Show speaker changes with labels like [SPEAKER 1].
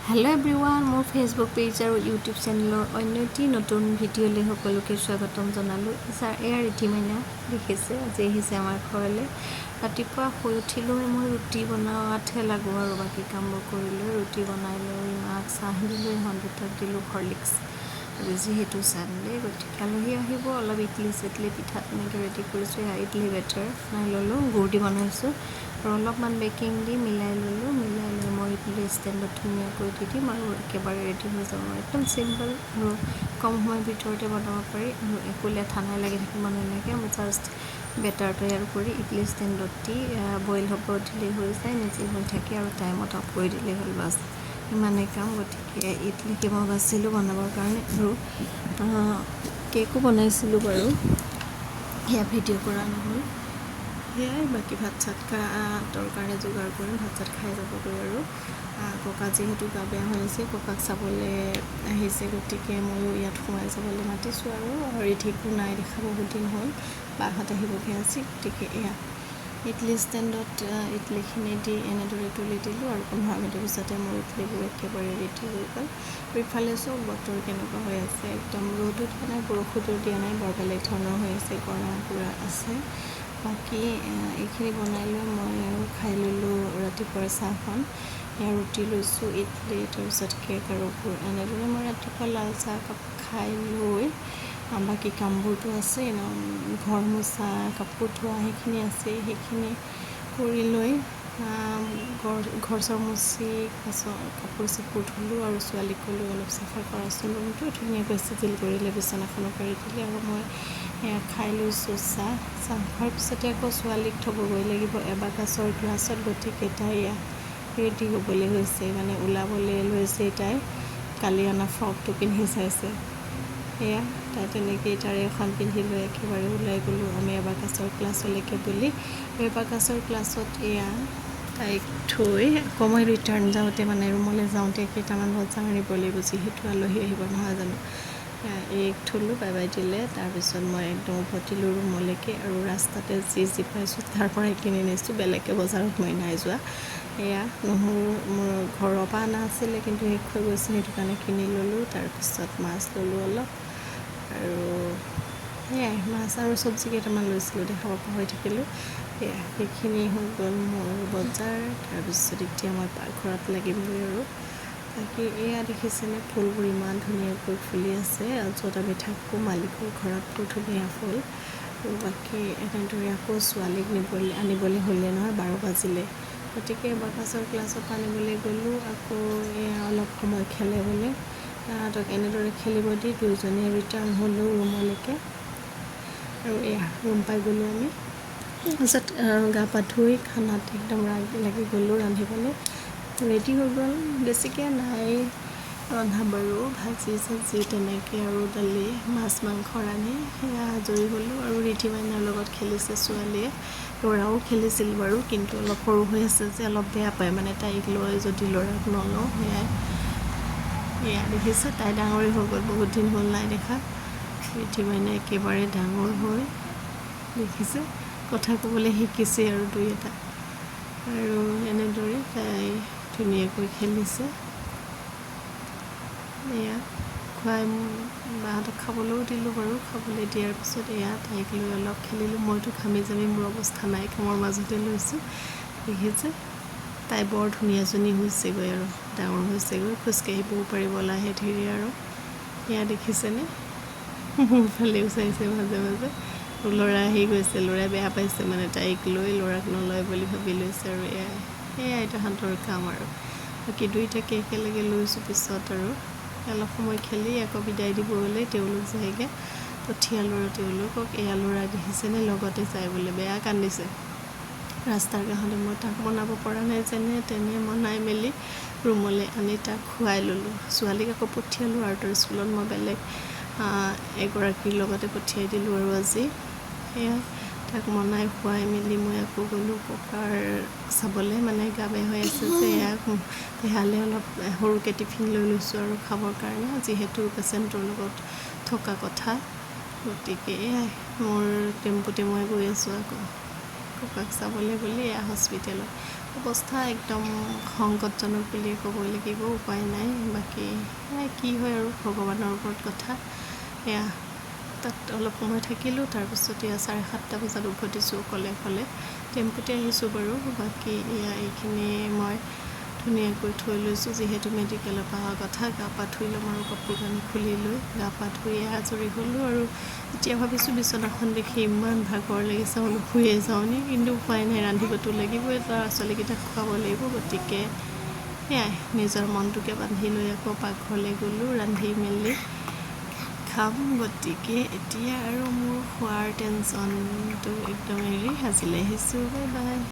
[SPEAKER 1] Hello everyone, মোৰ Facebook page আৰু YouTube চেনেলৰ অন্য এটি নতুন ভিডিঅ'লৈ সকলোকে স্বাগতম জনালোঁ। এয়া ৰীতিমাইনা দেখিছে, আজি আহিছে আমাৰ ঘৰলৈ। ৰাতিপুৱা শুই উঠিলোঁ, মই ৰুটি বনোৱাতহে লাগোঁ আৰু বাকী কামবোৰ কৰিলোঁ। ৰুটি বনাই লৈ মাক চাহ দিলোঁ, ইহঁত দুটাক দিলোঁ হৰলিক্স। আজি যিহেতু চানডে, গতিকে আলহী আহিব, অলপ ইডলি চিডলি পিঠা তেনেকৈ ৰেডি কৰিছোঁ। এয়া ইডলি বেটাৰ বনাই ল'লোঁ, গুড় দি বনাইছোঁ আৰু অলপমান বেকিং দি মিলাই ল'লোঁ। মিলাই লৈ মই ইডলি ষ্টেণ্ডত ধুনীয়াকৈ দি দিম আৰু একেবাৰে ৰেডি হৈ যাব। একদম চিম্পল আৰু কম সময়ৰ ভিতৰতে বনাব পাৰি আৰু একো লেঠা নাই, লাগি থাকিব নালাগে। মই জাষ্ট বেটাৰ তৈয়াৰ কৰি ইডলি ষ্টেণ্ডত দি বইল হ'ব দিলেই হৈ যায়, নিজে হৈ থাকে আৰু টাইমত অফ কৰি দিলেই হ'ল, বাছ ইমানেই কাম। গতিকে ইডলিকে মই বাছিলোঁ বনাবৰ কাৰণে আৰু কেকো বনাইছিলোঁ বাৰু, সেয়া ভিডিঅ' কৰা নহ'ল। সেয়াই, বাকী ভাত চাত ভাতৰ কাৰণে যোগাৰ কৰিম, ভাত চাত খাই যাবগৈ আৰু ককা যিহেতু গা বেয়া হৈ আছে, ককাক চাবলৈ আহিছে, গতিকে ময়ো ইয়াত সোমাই যাবলৈ মাতিছোঁ আৰু ৰিধিকো নাই দেখা বহুত দিন হ'ল, বাহঁত আহিবগৈ আজি। গতিকে এয়া ইডলি ষ্টেণ্ডত ইডলিখিনি দি এনেদৰে তুলি দিলোঁ আৰু 15 মিনিটৰ পিছতে মোৰ ইডলিবোৰ একেবাৰে ৰেডি হৈ গ'ল। আৰু ইফালে চব বতৰ কেনেকুৱা হৈ আছে, একদম ৰ'দো দিয়া নাই, বৰষুণো দিয়া নাই, বৰ বেলেগ ধৰণৰ হৈ আছে, গৰম পূৰা আছে। বাকী এইখিনি বনাই লৈ মই আৰু খাই ল'লোঁ ৰাতিপুৱাৰ চাহখন। এয়া ৰুটি লৈছোঁ, ইডলি, তাৰপিছত কেক আৰু গুড়। এনেদৰে মই ৰাতিপুৱা লাল চাহ একাপ খাই লৈ বাকী কামবোৰতো আছে, ঘৰ মোচা, কাপোৰ ধোৱা সেইখিনি আছে, সেইখিনি কৰি লৈ ঘৰ চৰ মুচি কাপোৰ চাপোৰ ধুলোঁ আৰু ছোৱালীক ক'লোঁ অলপ চাফা কৰাচোন, ৰুমটো ধুনীয়াকৈ চিজিল কৰিলে, বিচনাখনো পাৰি দিলে আৰু মই খাই লৈছোঁ চাহ খোৱাৰ পিছতে আকৌ ছোৱালীক থ'বগৈ লাগিব এবাকাছৰ ক্লাছত। গতিকে তাই ৰেডি হ'বলৈ হৈছে, মানে ওলাবলৈ লৈছে। তাই কালি অনা ফ্ৰকটো পিন্ধি চাইছে, এয়া তাই তেনেকেই তাৰে এখন পিন্ধি লৈ একেবাৰে ওলাই গ'লোঁ আমি এবাকাছৰ ক্লাছলৈকে বুলি। এবাকাছৰ ক্লাছত এয়া তাইক থৈ আকৌ মই ৰিটাৰ্ণ যাওঁতে, মানে ৰুমলৈ যাওঁতে কেইটামান বজাৰ আনিব লাগিব, যিহেতু আলহী আহিব নহয় জানো। এইক থ'লোঁ, বাই বাই দিলে, তাৰপিছত মই একদম উভতিলোঁ ৰুমলৈকে আৰু ৰাস্তাতে যি পাইছোঁ তাৰ পৰাই কিনি নিছোঁ, বেলেগকৈ বজাৰত মই নাই যোৱা। এয়া নহৰু মোৰ ঘৰৰ পৰা অনা আছিলে, কিন্তু শেষ হৈ গৈছে, সেইটো কাৰণে কিনি ল'লোঁ। তাৰপিছত মাছ ল'লোঁ অলপ আৰু সেয়াই মাছ আৰু চব্জি কেইটামান লৈছিলোঁ, দেখাব পাহৰি থাকিলোঁ। সেইখিনি হৈ গ'ল মোৰ বজাৰ। তাৰপিছত এতিয়া মই পাকঘৰত লাগিমগৈ আৰু বাকী এয়া দেখিছেনে, ফুলবোৰ ইমান ধুনীয়াকৈ ফুলি আছে, য'ত আমি থাকোঁ মালিকৰ ঘৰত বৰ ধুনীয়া ফুল। আৰু বাকী এনেদৰে আকৌ ছোৱালীক আনিবলৈ হ'লে নহয়, 12 বাজিলে, গতিকে এবাকাছৰ ক্লাছত আনিবলৈ গ'লোঁ। আকৌ এয়া অলপ সময় খেলে বোলে, তাহাঁতক এনেদৰে খেলিব দি দুয়োজনীয়ে ৰিটাৰ্ণ হ'লোঁ ৰুমলৈকে। আৰু এয়া ৰুম পাই গ'লোঁ আমি। তাৰপিছত গা পা ধুই খানাত একদম লাগি গ'লোঁ ৰান্ধিবলৈ। ৰেডি হৈ গ'ল, বেছিকৈ নাই ৰন্ধা বাৰু, ভাজি চাজি তেনেকৈ আৰু দালি মাছ মাংস ৰান্ধি সেয়া আজৰি হ'লোঁ। আৰু ৰীতিমাইনাৰ লগত খেলিছে ছোৱালীয়ে, ল'ৰাও খেলিছিল বাৰু, কিন্তু অলপ সৰু হৈ আছে যে অলপ বেয়া পায়, মানে তাইক লৈ যদি ল'ৰাক নলওঁ। এয়া দেখিছে, তাই ডাঙৰেই হৈ গ'ল, বহুত দিন হ'ল নাই দেখা। ৰীতিমাইনা একেবাৰে ডাঙৰ হৈ দেখিছে, কথা ক'বলৈ শিকিছে আৰু দুই এটা, আৰু এনেদৰে তাই ধুনীয়াকৈ খেলিছে। এয়া খুৱাই বাহঁতক খাবলৈও দিলোঁ বাৰু, খাবলৈ দিয়াৰ পিছত এয়া তাইক লৈ অলপ খেলিলোঁ। মইতো ঘামি জামি মোৰ অৱস্থা নাই, কামৰ মাজতে লৈছোঁ। দেখিছে, তাই বৰ ধুনীয়াজনী হৈছেগৈ আৰু ডাঙৰ হৈছেগৈ, খোজকাঢ়িবও পাৰিব লাহে ধীৰে আৰু। এয়া দেখিছেনে, মোৰ ফালেও চাইছে মাজে মাজে। ল'ৰা আহি গৈছে, ল'ৰাই বেয়া পাইছে মানে তাইক লৈ, ল'ৰাক নলয় বুলি ভাবি লৈছে আৰু এয়াই তাহাঁতৰ কাম আৰু। বাকী দুইটাকে একেলগে লৈছোঁ, পিছত আৰু অলপ সময় খেলি আকৌ বিদায় দিব হ'লে তেওঁলোক যায়গৈ, পঠিয়ালোঁ আৰু তেওঁলোকক। এয়া ল'ৰা দেখিছেনে, লগতে যায় বোলে, বেয়া কান্দিছে ৰাস্তাৰ কাষতে। মই তাক বনাব পৰা নাই, যেনে তেনে বনাই মেলি ৰুমলৈ আনি তাক খুৱাই ল'লোঁ। ছোৱালীক আকৌ পঠিয়ালোঁ আৰ্টৰ স্কুলত, মই বেলেগ এগৰাকীৰ লগতে পঠিয়াই দিলোঁ আৰু আজি। সেয়া তাক বনাই খুৱাই মেলি মই আকৌ গ'লোঁ ককাৰ চাবলৈ, মানে গা বেয়া হৈ আছে যে। সেয়ালৈ অলপ সৰুকৈ টিফিন লৈ লৈছোঁ আৰু খাবৰ কাৰণে, যিহেতু পেচেণ্টৰ লগত থকা কথা। গতিকে এয়াই মোৰ টেম্পুতে মই গৈ আছোঁ আকৌ ককাক চাবলৈ বুলি, এয়া হস্পিটেলত।
[SPEAKER 2] অৱস্থা একদম সংকটজনক বুলি ক'বই লাগিব, উপায় নাই। বাকী কি হয় আৰু ভগৱানৰ ওপৰত কথা। এয়া তাত অলপ সময় থাকিলোঁ, তাৰপিছত এয়া 7:30 বজাত উভতিছোঁ অকলে টেম্পুতে আহিছোঁ বাৰু। বাকী এয়া এইখিনি মই ধুনীয়াকৈ থৈ লৈছোঁ, যিহেতু মেডিকেলৰ পৰা অহা কথা। গা পা ধুই ল'ম আৰু কাপোৰ কানি খুলি লৈ গা পা ধুই আজৰি হ'লোঁ। আৰু এতিয়া ভাবিছোঁ বিচনাখন দেখি ইমান ভাগৰ লাগিছে, অলপ শুয়ে যাওঁ নি, কিন্তু উপায় নাই, ৰান্ধিবতো লাগিবই, ল'ৰা ছোৱালীকেইটাক খুৱাব লাগিব। গতিকে সেয়াই নিজৰ মনটোকে বান্ধি লৈ আকৌ পাকঘৰলৈ গ'লোঁ, ৰান্ধি মেলি খাম। গতিকে এতিয়া আৰু মোৰ খোৱাৰ টেনশ্যনটো একদম এৰি আজিলৈ আহিছোঁ। Bye bye.